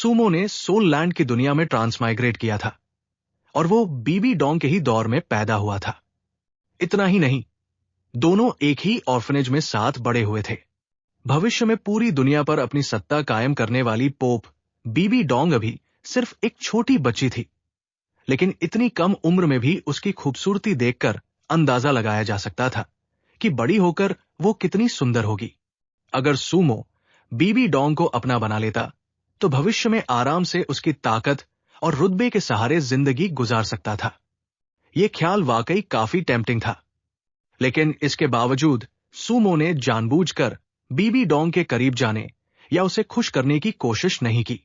Sumo ने soul land की दुनिया में ट्रांसमाइग्रेट किया था और वो बीबी डोंग के ही दौर में पैदा हुआ था। इतना ही नहीं, दोनों एक ही ऑर्फनेज में साथ बड़े हुए थे। भविष्य में पूरी दुनिया पर अपनी सत्ता कायम करने वाली पोप बीबी डोंग अभी सिर्फ एक छोटी बच्ची थी, लेकिन इतनी कम उम्र में भी उसकी खूबसूरती देखकर अंदाजा लगाया जा सकता था कि बड़ी होकर वो कितनी सुंदर होगी। अगर सूमो बीबी डोंग को अपना बना लेता तो भविष्य में आराम से उसकी ताकत और रुतबे के सहारे जिंदगी गुजार सकता था। यह ख्याल वाकई काफी टेम्पटिंग था, लेकिन इसके बावजूद सूमो ने जानबूझकर बीबी डोंग के करीब जाने या उसे खुश करने की कोशिश नहीं की,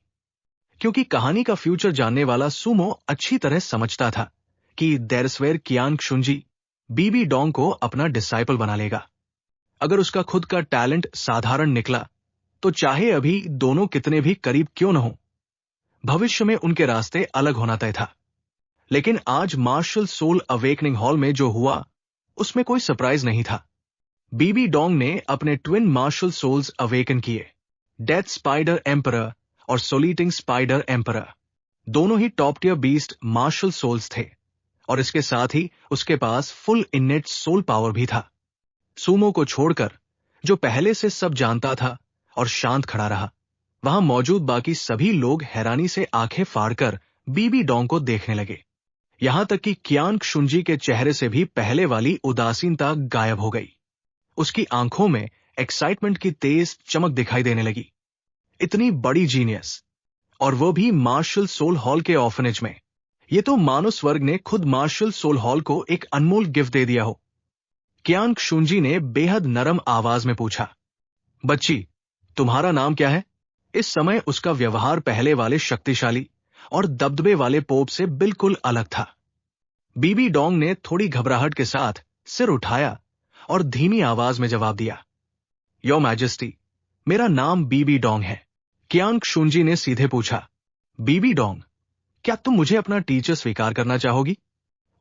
क्योंकि कहानी का फ्यूचर जानने वाला सूमो अच्छी तरह समझता था कि देरस्वेर कियांग शुंजी बीबी डोंग को अपना डिसाइपल बना लेगा। अगर उसका खुद का टैलेंट साधारण निकला तो चाहे अभी दोनों कितने भी करीब क्यों न हो, भविष्य में उनके रास्ते अलग होना तय था। लेकिन आज मार्शल सोल अवेकनिंग हॉल में जो हुआ उसमें कोई सरप्राइज नहीं था। बीबी डोंग ने अपने ट्विन मार्शल सोल्स अवेकन किए, डेथ स्पाइडर एम्परर और सोलिटिंग स्पाइडर एम्परर। दोनों ही top tier beast martial souls थे और इसके साथ ही उसके पास फुल इनेट सोल पावर भी था। सूमो को छोड़कर, जो पहले से सब जानता था और शांत खड़ा रहा, वहां मौजूद बाकी सभी लोग हैरानी से आंखें फाड़कर बीबी डोंग को देखने लगे। यहां तक कि कियांग शुंजी के चेहरे से भी पहले वाली उदासीनता गायब हो गई। उसकी आंखों में एक्साइटमेंट की तेज चमक दिखाई देने लगी। इतनी बड़ी जीनियस, और वो भी मार्शल सोल हॉल के ऑर्फनेज में। ये तो मानो स्वर्ग ने खुद मार्शल सोल हॉल को एक अनमोल गिफ्ट दे दिया हो। कियांग शुंजी ने बेहद नरम आवाज में पूछा, बच्ची, तुम्हारा नाम क्या है? इस समय उसका व्यवहार पहले वाले शक्तिशाली और दबदबे वाले पोप से बिल्कुल अलग था। बीबी डोंग ने थोड़ी घबराहट के साथ सिर उठाया और धीमी आवाज में जवाब दिया, योर मैजेस्टी, मेरा नाम बीबी डोंग है। कियांग शुंजी ने सीधे पूछा, बीबी डोंग, क्या तुम मुझे अपना टीचर स्वीकार करना चाहोगी?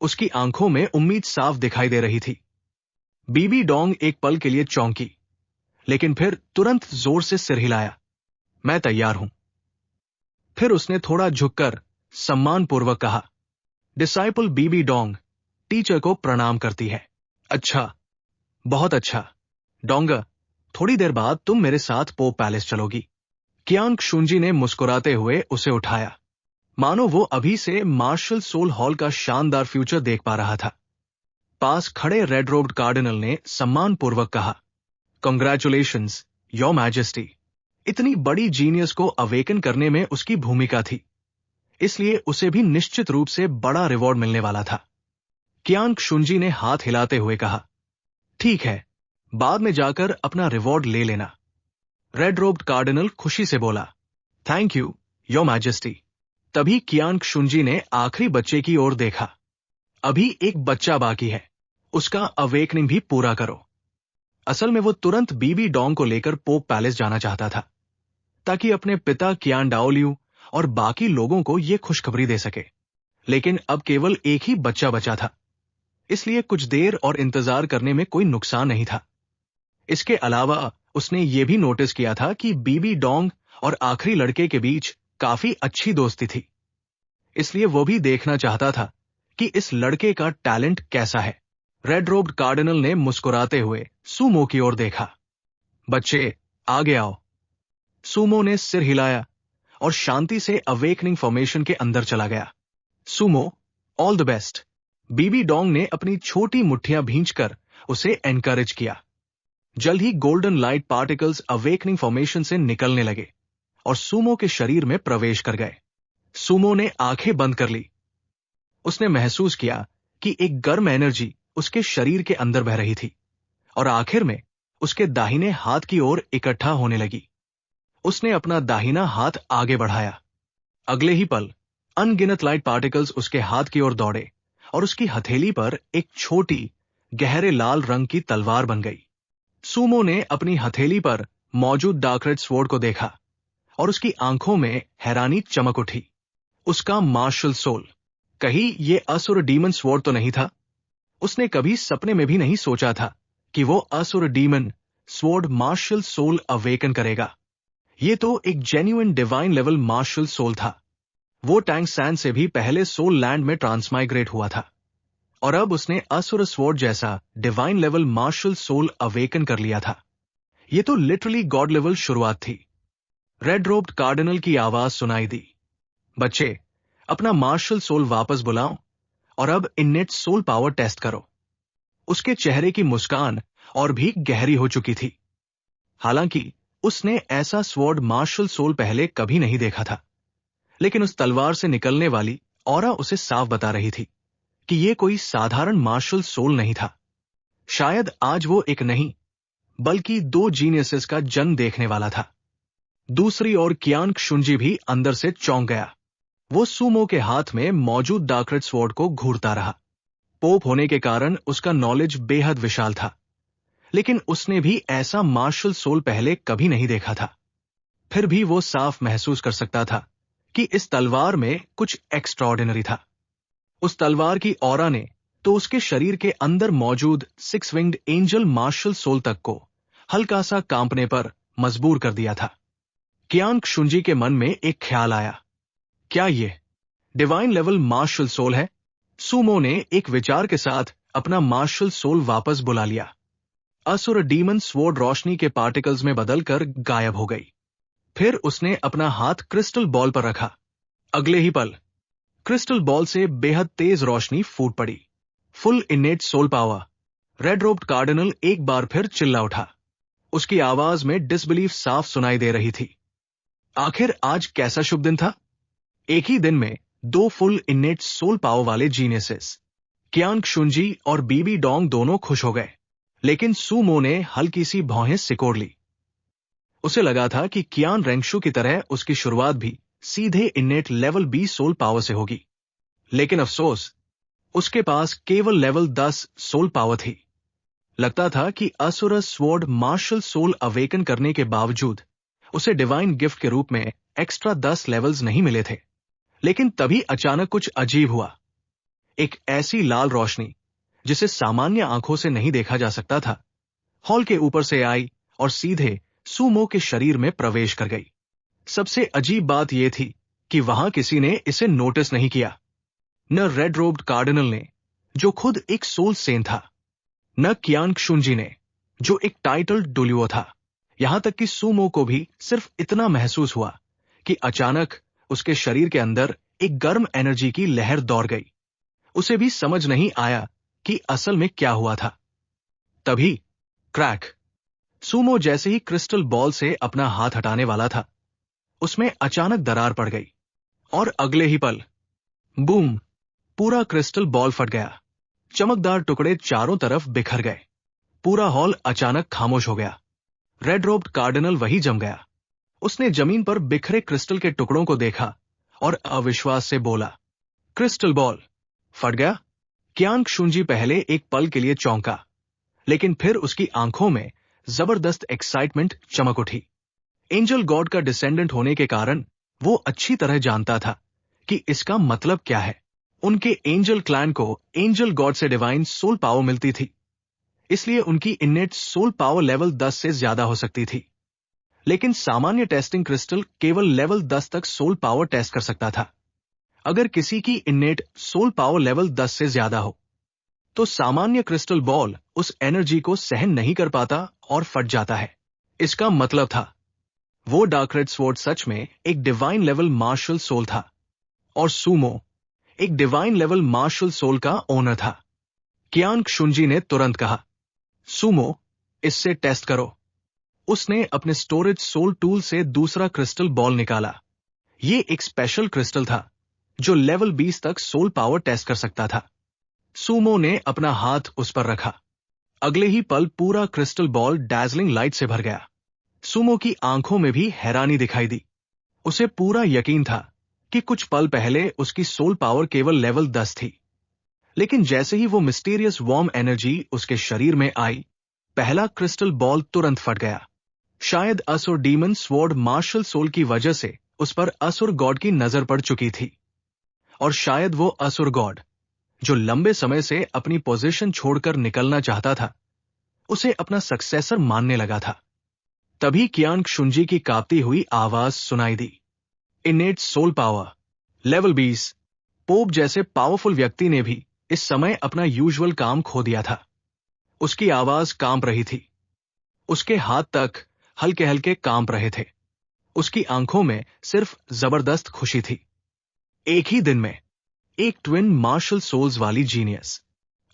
उसकी आंखों में उम्मीद साफ दिखाई दे रही थी। बीबी डोंग एक पल के लिए चौंकी, लेकिन फिर तुरंत जोर से सिर हिलाया, मैं तैयार हूं। फिर उसने थोड़ा झुककर सम्मानपूर्वक कहा, डिसाइपल बीबी डोंग टीचर को प्रणाम करती है। अच्छा, बहुत अच्छा। डोंग, थोड़ी देर बाद तुम मेरे साथ पोप पैलेस चलोगी। कियांग शुंजी ने मुस्कुराते हुए उसे उठाया, मानो वो अभी से मार्शल सोल हॉल का शानदार फ्यूचर देख पा रहा था। पास खड़े रेड रोब्ड कार्डिनल ने सम्मानपूर्वक कहा, कांग्रेचुलेशंस योर मैजेस्टी। इतनी बड़ी जीनियस को अवेकन करने में उसकी भूमिका थी, इसलिए उसे भी निश्चित रूप से बड़ा रिवॉर्ड मिलने वाला था। कियांग शुंजी ने हाथ हिलाते हुए कहा, ठीक है, बाद में जाकर अपना रिवॉर्ड ले लेना। रेड रोब्ड कार्डिनल खुशी से बोला, थैंक यू योर मैजेस्टी। तभी कियांग शुंजी ने आखिरी बच्चे की ओर देखा। अभी एक बच्चा बाकी है, उसका अवेकनिंग भी पूरा करो। असल में वो तुरंत बीबी डोंग को लेकर पोप पैलेस जाना चाहता था, ताकि अपने पिता कियान डाओलियू और बाकी लोगों को ये खुशखबरी दे सके। लेकिन अब केवल एक ही बच्चा बचा था, इसलिए कुछ देर और इंतजार करने में कोई नुकसान नहीं था। इसके अलावा उसने ये भी नोटिस किया था कि बीबी डोंग और आखिरी लड़के के बीच काफी अच्छी दोस्ती थी, इसलिए वो भी देखना चाहता था कि इस लड़के का टैलेंट कैसा है। रेड रोब्ड कार्डिनल ने मुस्कुराते हुए सूमो की ओर देखा, बच्चे आगे आओ। सूमो ने सिर हिलाया और शांति से अवेकनिंग फॉर्मेशन के अंदर चला गया। Sumo, all the best. Bibi Dong ने अपनी छोटी मुट्ठियां भींचकर उसे एनकरेज किया। जल्द ही golden light particles awakening formation से निकलने लगे और सूमो के शरीर में प्रवेश कर गए। सूमो ने आंखें बंद कर ली। उसने महसूस किया कि एक गर्म एनर्जी उसके शरीर के अंदर बह रही थी और आखिर में उसके दाहिने हाथ की ओर इकट्ठा होने लगी। उसने अपना दाहिना हाथ आगे बढ़ाया। अगले ही पल अनगिनत लाइट पार्टिकल्स उसके हाथ की ओर दौड़े और उसकी हथेली पर एक छोटी, गहरे लाल रंग की तलवार बन गई। सूमो ने अपनी हथेली पर मौजूद डार्क रेड स्वॉर्ड को देखा और उसकी आंखों में हैरानी चमक उठी। उसका मार्शल सोल, कहीं ये असुर डीमन स्वॉर्ड तो नहीं था? उसने कभी सपने में भी नहीं सोचा था कि वो असुर demon sword martial soul awaken करेगा। ये तो एक genuine divine level martial soul था। वो टैंक सैंड से भी पहले सोल लैंड में ट्रांसमाइग्रेट हुआ था और अब उसने असुर स्वॉर्ड जैसा divine level martial soul awaken कर लिया था। ये तो लिटरली गॉड लेवल शुरुआत थी। रेड रोब्ड कार्डिनल की आवाज सुनाई दी, बच्चे, अपना मार्शल सोल वापस बुलाओ और अब इन्नेट सोल पावर टेस्ट करो। उसके चेहरे की मुस्कान और भी गहरी हो चुकी थी। हालांकि उसने ऐसा स्वॉर्ड मार्शल सोल पहले कभी नहीं देखा था, लेकिन उस तलवार से निकलने वाली ऑरा उसे साफ बता रही थी कि यह कोई साधारण मार्शल सोल नहीं था। शायद आज वो एक नहीं बल्कि दो जीनियसेस का जन्म देखने वाला था। दूसरी ओर कियान क्षुंजी भी अंदर से चौंक गया। वो सूमो के हाथ में मौजूद डार्करेड स्वॉर्ड को घूरता रहा। पोप होने के कारण उसका नॉलेज बेहद विशाल था, लेकिन उसने भी ऐसा मार्शल सोल पहले कभी नहीं देखा था। फिर भी वो साफ महसूस कर सकता था कि इस तलवार में कुछ एक्स्ट्राऑर्डिनरी था। उस तलवार की ऑरा ने तो उसके शरीर के अंदर मौजूद 6 विंग्ड एंजल मार्शल सोल तक को हल्का सा कांपने पर मजबूर कर दिया था। कियान क्षुंजी के मन में एक ख्याल आया, क्या ये डिवाइन लेवल मार्शल सोल है? सूमो ने एक विचार के साथ अपना मार्शल सोल वापस बुला लिया। असुर डीमन स्वॉर्ड रोशनी के पार्टिकल्स में बदलकर गायब हो गई। फिर उसने अपना हाथ क्रिस्टल बॉल पर रखा। अगले ही पल क्रिस्टल बॉल से बेहद तेज रोशनी फूट पड़ी। Full innate soul power. Red robed cardinal एक बार फिर चिल्ला उठा। उसकी आवाज में डिसबिलीफ साफ सुनाई दे रही थी। आखिर आज कैसा शुभ दिन था? एक ही दिन में दो फुल इनेट सोल पावर वाले जीनियसेस, कियान क्षुंजी और बीबी डोंग दोनों खुश हो गए, लेकिन सूमो ने हल्की सी भौहें सिकोड़ ली। उसे लगा था कि कियान रेंगशु की तरह उसकी शुरुआत भी सीधे इनेट लेवल 20 सोल पावर से होगी, लेकिन अफसोस उसके पास केवल लेवल 10 सोल पावर थी। लगता था कि असुर स्वॉर्ड मार्शल सोल अवेकन करने के बावजूद उसे डिवाइन गिफ्ट के रूप में एक्स्ट्रा 10 लेवल्स नहीं मिले थे। लेकिन तभी अचानक कुछ अजीब हुआ। एक ऐसी लाल रोशनी जिसे सामान्य आंखों से नहीं देखा जा सकता था, हॉल के ऊपर से आई और सीधे सूमो के शरीर में प्रवेश कर गई। सबसे अजीब बात यह थी कि वहां किसी ने इसे नोटिस नहीं किया। न रेड रोब्ड कार्डिनल ने, जो खुद एक सोल सेन था, न कियान क्षुंजी ने, जो एक टाइटल डुलियो था। यहां तक कि सूमो को भी सिर्फ इतना महसूस हुआ कि अचानक उसके शरीर के अंदर एक गर्म एनर्जी की लहर दौड़ गई। उसे भी समझ नहीं आया कि असल में क्या हुआ था। तभी क्रैक। सूमो जैसे ही क्रिस्टल बॉल से अपना हाथ हटाने वाला था, उसमें अचानक दरार पड़ गई और अगले ही पल बूम, पूरा क्रिस्टल बॉल फट गया। चमकदार टुकड़े चारों तरफ बिखर गए। पूरा हॉल अचानक खामोश हो गया। रेड रोब्ड कार्डिनल वही जम गया। उसने जमीन पर बिखरे क्रिस्टल के टुकड़ों को देखा और अविश्वास से बोला, क्रिस्टल बॉल फट गया? कियान क्षुंजी पहले एक पल के लिए चौंका, लेकिन फिर उसकी आंखों में जबरदस्त एक्साइटमेंट चमक उठी। एंजल गॉड का डिसेंडेंट होने के कारण वो अच्छी तरह जानता था कि इसका मतलब क्या है। उनके एंजल क्लैन को एंजल गॉड से डिवाइन सोल पावर मिलती थी, इसलिए उनकी इनेट सोल पावर लेवल 10 से ज्यादा हो सकती थी। लेकिन सामान्य टेस्टिंग क्रिस्टल केवल लेवल 10 तक सोल पावर टेस्ट कर सकता था। अगर किसी की इनेट सोल पावर लेवल 10 से ज्यादा हो, तो सामान्य क्रिस्टल बॉल उस एनर्जी को सहन नहीं कर पाता और फट जाता है। इसका मतलब था वो डार्करेड स्वॉर्ड सच में एक डिवाइन लेवल मार्शल सोल था और सूमो एक डिवाइन लेवल मार्शल सोल का ओनर था। कियान क्षुंजी ने तुरंत कहा, सूमो, इससे टेस्ट करो। उसने अपने स्टोरेज सोल टूल से दूसरा क्रिस्टल बॉल निकाला। यह एक स्पेशल क्रिस्टल था जो लेवल 20 तक सोल पावर टेस्ट कर सकता था। सूमो ने अपना हाथ उस पर रखा। अगले ही पल पूरा क्रिस्टल बॉल डैजलिंग लाइट से भर गया। सूमो की आंखों में भी हैरानी दिखाई दी। उसे पूरा यकीन था कि कुछ पल पहले उसकी सोल पावर केवल लेवल 10 थी, लेकिन जैसे ही वो मिस्टीरियस वार्म एनर्जी उसके शरीर में आई, पहला क्रिस्टल बॉल तुरंत फट गया। शायद असुर डीमन स्वॉर्ड मार्शल सोल की वजह से उस पर असुर गॉड की नजर पड़ चुकी थी, और शायद वो असुर गॉड, जो लंबे समय से अपनी पोजीशन छोड़कर निकलना चाहता था, उसे अपना सक्सेसर मानने लगा था। तभी कियांग शुंजी की कांपती हुई आवाज सुनाई दी। Innate soul power, level 20। Pope जैसे पावरफुल व्यक्ति ने भी इस समय अपना यूजुअल काम खो दिया था। उसकी आवाज कांप रही थी। उसके हाथ तक हल्के हल्के कांप रहे थे। उसकी आंखों में सिर्फ जबरदस्त खुशी थी। एक ही दिन में एक ट्विन मार्शल सोल्स वाली जीनियस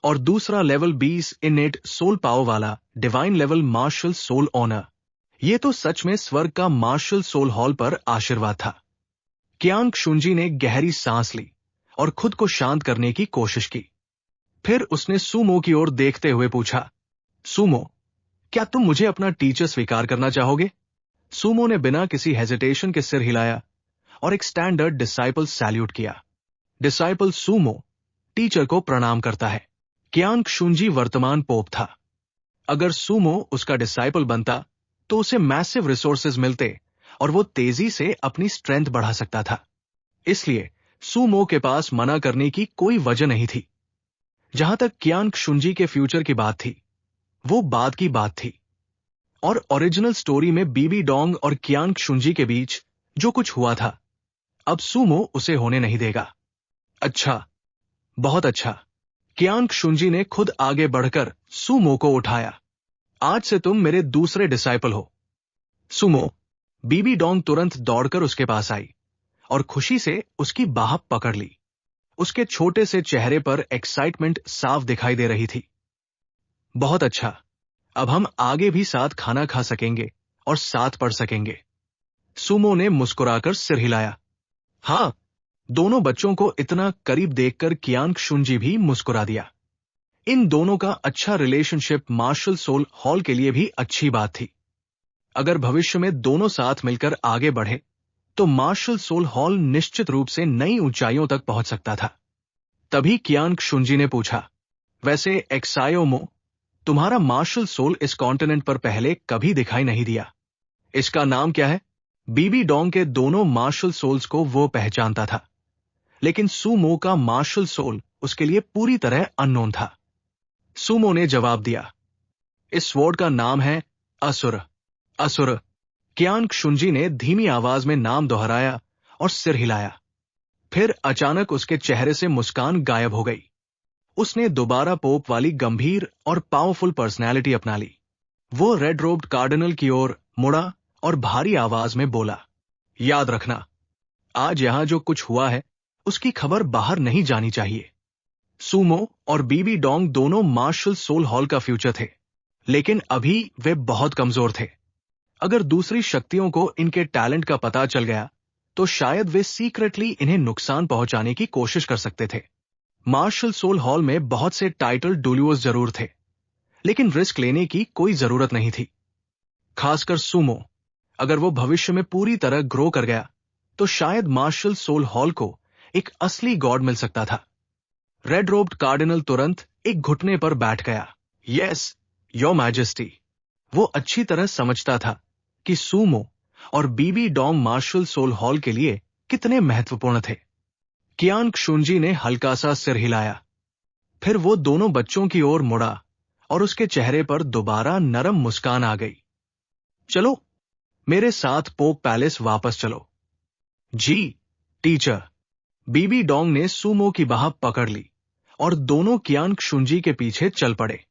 और दूसरा लेवल 20 इनेट सोल पावर वाला divine level martial soul owner. ये तो सच में स्वर्ग का मार्शल सोल हॉल पर आशीर्वाद था। कियांग शुंजी ने गहरी सांस ली और खुद को शांत करने की कोशिश की। फिर उसने सूमो की ओर देखते हुए पूछा, सूमो, क्या तुम मुझे अपना टीचर स्वीकार करना चाहोगे? सूमो ने बिना किसी हेजिटेशन के सिर हिलाया और एक स्टैंडर्ड डिसाइपल सैल्यूट किया। डिसाइपल सूमो टीचर को प्रणाम करता है। कियांग शुंजी वर्तमान पोप था। अगर सूमो उसका डिसाइपल बनता तो उसे मैसिव रिसोर्सेज मिलते और वो तेजी से अपनी स्ट्रेंथ बढ़ा सकता था। इसलिए सूमो के पास मना करने की कोई वजह नहीं थी। जहां तक कियांग शुंजी के फ्यूचर की बात थी, वो बाद की बात थी। और ओरिजिनल स्टोरी में बीबी डोंग और कियांग शुंजी के बीच जो कुछ हुआ था, अब सूमो उसे होने नहीं देगा। अच्छा, बहुत अच्छा। कियांग शुंजी ने खुद आगे बढ़कर सूमो को उठाया। आज से तुम मेरे दूसरे डिसाइपल हो। सूमो। बीबी डोंग तुरंत दौड़कर उसके पास आई और खुशी से उसकी बाह पकड़ ली। उसके छोटे से चेहरे पर एक्साइटमेंट साफ दिखाई दे रही थी। बहुत अच्छा, अब हम आगे भी साथ खाना खा सकेंगे और साथ पढ़ सकेंगे। सूमो ने मुस्कुराकर सिर हिलाया। हाँ, दोनों बच्चों को इतना करीब देखकर कियांग शुंजी भी मुस्कुरा दिया। इन दोनों का अच्छा रिलेशनशिप मार्शल सोल हॉल के लिए भी अच्छी बात थी। अगर भविष्य में दोनों साथ मिलकर आगे बढ़े तो मार्शल सोल हॉल निश्चित रूप से नई ऊंचाइयों तक पहुंच सकता था। तभी कियांग शुंजी ने पूछा, वैसे एक्सायोमो, तुम्हारा मार्शल सोल इस कॉन्टिनेंट पर पहले कभी दिखाई नहीं दिया। इसका नाम क्या है? बीबी डोंग के दोनों मार्शल सोल्स को वो पहचानता था, लेकिन सूमो का मार्शल सोल उसके लिए पूरी तरह अननोन था। सूमो ने जवाब दिया, इस स्वॉर्ड का नाम है असुर। असुर। कियांग शुंजी ने धीमी आवाज में नाम दोहराया और सिर हिलाया। फिर अचानक उसके चेहरे से मुस्कान गायब हो गई। उसने दोबारा पोप वाली गंभीर और पावरफुल पर्सनैलिटी अपना ली। वो रेड रोब्ड कार्डिनल की ओर मुड़ा और भारी आवाज में बोला, याद रखना, आज यहां जो कुछ हुआ है उसकी खबर बाहर नहीं जानी चाहिए। सूमो और बीबी डोंग दोनों मार्शल सोल हॉल का फ्यूचर थे, लेकिन अभी वे बहुत कमजोर थे। अगर दूसरी शक्तियों को इनके टैलेंट का पता चल गया तो शायद वे सीक्रेटली इन्हें नुकसान पहुंचाने की कोशिश कर सकते थे। मार्शल सोल हॉल में बहुत से टाइटल डुलियोस जरूर थे, लेकिन रिस्क लेने की कोई जरूरत नहीं थी। खासकर सूमो, अगर वो भविष्य में पूरी तरह ग्रो कर गया तो शायद मार्शल सोल हॉल को एक असली गॉड मिल सकता था। रेड रोब्ड कार्डिनल तुरंत एक घुटने पर बैठ गया। Yes, your majesty. वो अच्छी तरह समझता था कि सूमो और Bibi Dong martial soul hall के लिए कितने महत्वपूर्ण थे। कियांग शुंजी ने हल्का सा सिर हिलाया। फिर वो दोनों बच्चों की ओर मुड़ा और उसके चेहरे पर दोबारा नरम मुस्कान आ गई। चलो, मेरे साथ पोप पैलेस वापस चलो। जी, टीचर। बीबी डोंग ने सूमो की बाह पकड़ ली और दोनों कियांग शुंजी के पीछे चल पड़े।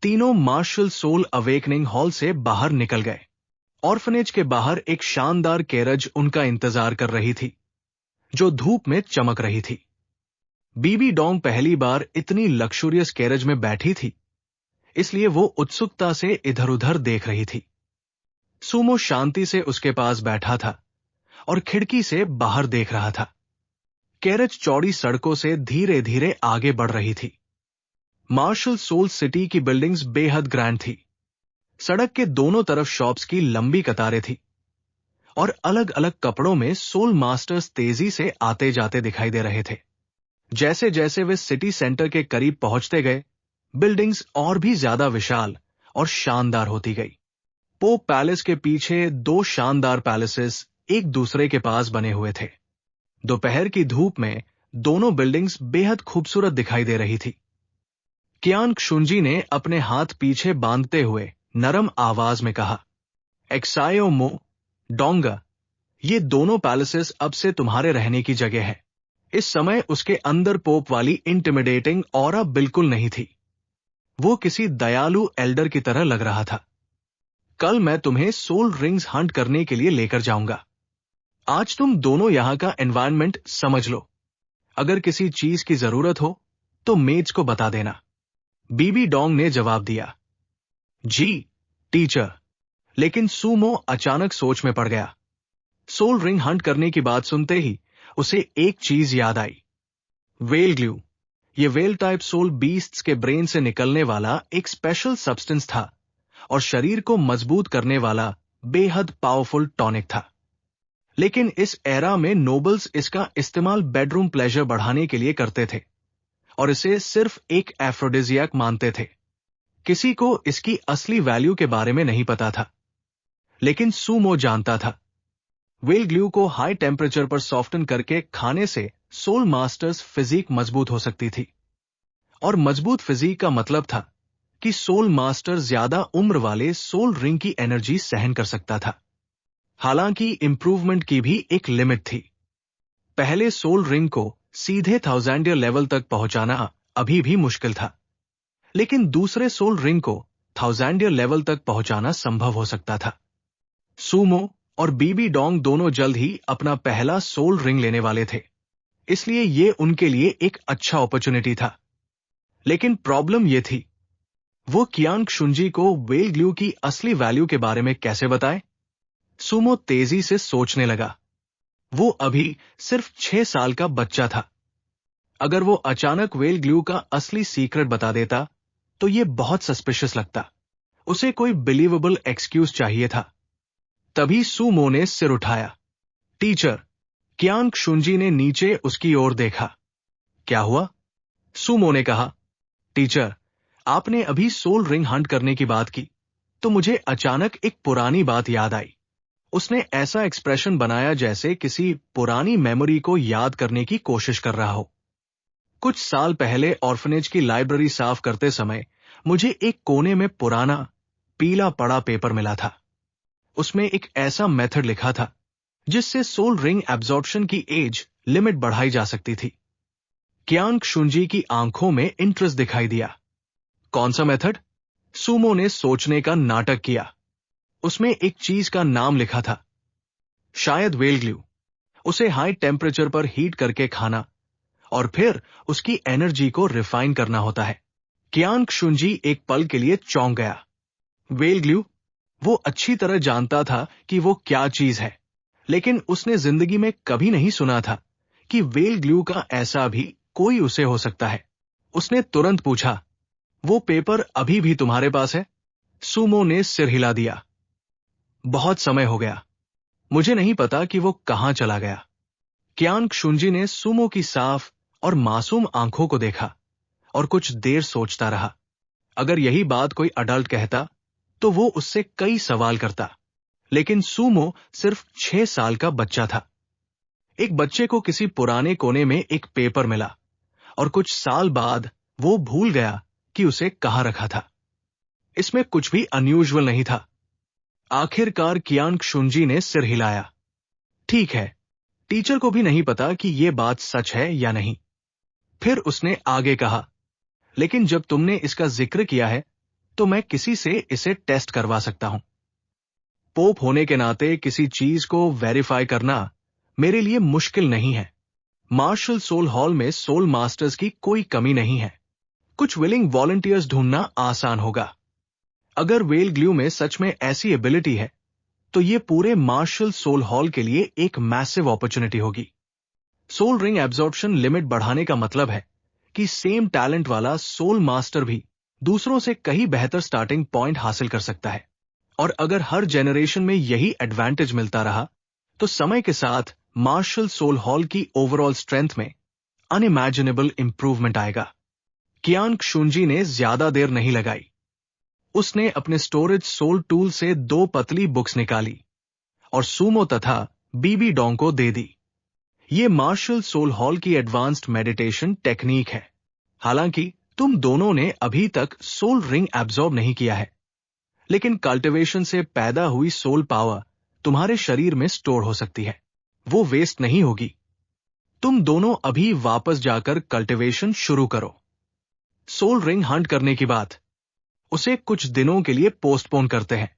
तीनों मार्शल सोल अवेकनिंग हॉल से बाहर निकल गए। ऑर्फनेज के बाहर एक शानदार कैरेज उनका इंतजार कर रही थी, जो धूप में चमक रही थी। बीबी डोंग पहली बार इतनी लक्सुरियस कैरेज में बैठी थी, इसलिए वो उत्सुकता से इधर उधर देख रही थी। सूमो शांति से उसके पास बैठा था और खिड़की से बाहर देख रहा था। कैरेज चौड़ी सड़कों से धीरे धीरे आगे बढ़ रही थी। मार्शल सोल सिटी की बिल्डिंग्स बेहद ग्रैंड थी। सड़क के दोनों तरफ शॉप्स की लंबी कतारें थी और अलग अलग कपड़ों में सोल मास्टर्स तेजी से आते जाते दिखाई दे रहे थे। जैसे जैसे वे सिटी सेंटर के करीब पहुंचते गए, बिल्डिंग्स और भी ज्यादा विशाल और शानदार होती गई। पोप पैलेस के पीछे दो शानदार पैलेसेस एक दूसरे के पास बने हुए थे। दोपहर की धूप में दोनों बिल्डिंग्स बेहद खूबसूरत दिखाई दे रही थी। कियांग शुंजी ने अपने हाथ पीछे बांधते हुए नरम आवाज में कहा, एक्सायोमो, डोंगा, ये दोनों पैलेसेस अब से तुम्हारे रहने की जगह है। इस समय उसके अंदर पोप वाली इंटिमिडेटिंग ऑरा बिल्कुल नहीं थी। वो किसी दयालु एल्डर की तरह लग रहा था। कल मैं तुम्हें सोल रिंग्स हंट करने के लिए लेकर जाऊंगा। आज तुम दोनों यहां का एनवायरनमेंट समझ लो। अगर किसी चीज की जरूरत हो तो मेज को बता देना। बीबी डोंग ने जवाब दिया। जी टीचर। लेकिन सूमो अचानक सोच में पड़ गया। सोल रिंग हंट करने की बात सुनते ही उसे एक चीज याद आई। Whale glue. ये वेल टाइप सोल बीस्ट्स के ब्रेन से निकलने वाला एक स्पेशल सब्सटेंस था और शरीर को मजबूत करने वाला बेहद पावरफुल टॉनिक था। लेकिन इस एरा में नोबल्स इसका इस्तेमाल बेडरूम प्लेजर बढ़ाने के लिए करते थे और इसे सिर्फ एक एफ्रोडिजियाक मानते थे। किसी को इसकी असली वैल्यू के बारे में नहीं पता था, लेकिन सूमो जानता था। वेल ग्लू को हाई टेम्परेचर पर सॉफ्टन करके खाने से सोल मास्टर्स फिजिक मजबूत हो सकती थी, और मजबूत फिजिक का मतलब था कि सोल मास्टर ज्यादा उम्र वाले सोल रिंग की एनर्जी सहन कर सकता था। हालांकि इंप्रूवमेंट की भी एक लिमिट थी। पहले सोल रिंग को सीधे थाउजेंडियर लेवल तक पहुंचाना अभी भी मुश्किल था, लेकिन दूसरे सोल रिंग को थाउजेंडियर लेवल तक पहुंचाना संभव हो सकता था। सूमो और बीबी डोंग दोनों जल्द ही अपना पहला सोल रिंग लेने वाले थे, इसलिए ये उनके लिए एक अच्छा अपॉर्चुनिटी था। लेकिन प्रॉब्लम ये थी, वो कियांग शुंजी को वेल ग्लू की असली वैल्यू के बारे में कैसे बताए? सूमो तेजी से सोचने लगा। वो अभी सिर्फ 6 साल का बच्चा था। अगर वो अचानक वेल ग्लू का असली सीक्रेट बता देता तो ये बहुत सस्पिशियस लगता। उसे कोई बिलीवेबल एक्सक्यूज चाहिए था। तभी सूमो ने सिर उठाया। टीचर। कियांग शुंजी ने नीचे उसकी ओर देखा। क्या हुआ? सूमो ने कहा। टीचर, आपने अभी सोल रिंग हंट करने की बात की तो मुझे अचानक एक पुरानी बात याद आई। उसने ऐसा एक्सप्रेशन बनाया जैसे किसी पुरानी मेमोरी को याद करने की कोशिश कर रहा हो। कुछ साल पहले ऑर्फनेज की लाइब्रेरी साफ करते समय मुझे एक कोने में पुराना पीला पड़ा पेपर मिला था। उसमें एक ऐसा मेथड लिखा था जिससे सोल रिंग एब्जॉर्प्शन की एज लिमिट बढ़ाई जा सकती थी। कियांग शुंजी की आंखों में इंटरेस्ट दिखाई दिया। कौन सा मेथड? सूमो ने सोचने का नाटक किया। उसमें एक चीज का नाम लिखा था, शायद वेल ग्लू। उसे हाई टेम्परेचर पर हीट करके खाना और फिर उसकी एनर्जी को रिफाइन करना होता है। कियांग शुंजी एक पल के लिए चौंक गया। Well glue? वो अच्छी तरह जानता था कि वो क्या चीज है, लेकिन उसने जिंदगी में कभी नहीं सुना था कि वेल ग्लू का ऐसा भी कोई उसे हो सकता है। उसने तुरंत पूछा, वो पेपर अभी भी तुम्हारे पास है? सूमो ने सिर हिला दिया। बहुत समय हो गया, मुझे नहीं पता कि वो कहां चला गया। कियांग शुंजी ने सूमो की साफ और मासूम आंखों को देखा और कुछ देर सोचता रहा। अगर यही बात कोई अडल्ट कहता तो वो उससे कई सवाल करता, लेकिन सूमो सिर्फ 6 साल का बच्चा था। एक बच्चे को किसी पुराने कोने में एक पेपर मिला और कुछ साल बाद वो भूल गया कि उसे कहां रखा था। इसमें कुछ भी अनयूजुअल नहीं था। आखिरकार कियांग शुंजी ने सिर हिलाया। ठीक है, टीचर को भी नहीं पता कि यह बात सच है या नहीं। फिर उसने आगे कहा, लेकिन जब तुमने इसका जिक्र किया है तो मैं किसी से इसे टेस्ट करवा सकता हूं। पोप होने के नाते किसी चीज को वेरीफाई करना मेरे लिए मुश्किल नहीं है। मार्शल सोल हॉल में सोल मास्टर्स की कोई कमी नहीं है। कुछ विलिंग वॉलंटियर्स ढूंढना आसान होगा। अगर वेल ग्लू में सच में ऐसी एबिलिटी है तो ये पूरे मार्शल सोल हॉल के लिए एक मैसिव अपॉर्चुनिटी होगी। सोल रिंग एब्जॉर्प्शन लिमिट बढ़ाने का मतलब है कि सेम टैलेंट वाला सोल मास्टर भी दूसरों से कहीं बेहतर स्टार्टिंग पॉइंट हासिल कर सकता है। और अगर हर जेनरेशन में यही एडवांटेज मिलता रहा तो समय के साथ मार्शल सोल हॉल की ओवरऑल स्ट्रेंथ में अनइमेजिनेबल इंप्रूवमेंट आएगा। कियांग शुंजी ने ज्यादा देर नहीं लगाई। उसने अपने स्टोरेज सोल टूल से 2 पतली बुक्स निकाली और सूमो तथा बीबी डोंग को दे दी। ये मार्शल सोल हॉल की एडवांस्ड मेडिटेशन टेक्निक है। हालांकि तुम दोनों ने अभी तक सोल रिंग एब्जॉर्ब नहीं किया है, लेकिन कल्टिवेशन से पैदा हुई सोल पावर तुम्हारे शरीर में स्टोर हो सकती है, वो वेस्ट नहीं होगी। तुम दोनों अभी वापस जाकर कल्टिवेशन शुरू करो। सोल रिंग हंट करने की बात, उसे कुछ दिनों के लिए पोस्टपोन करते हैं।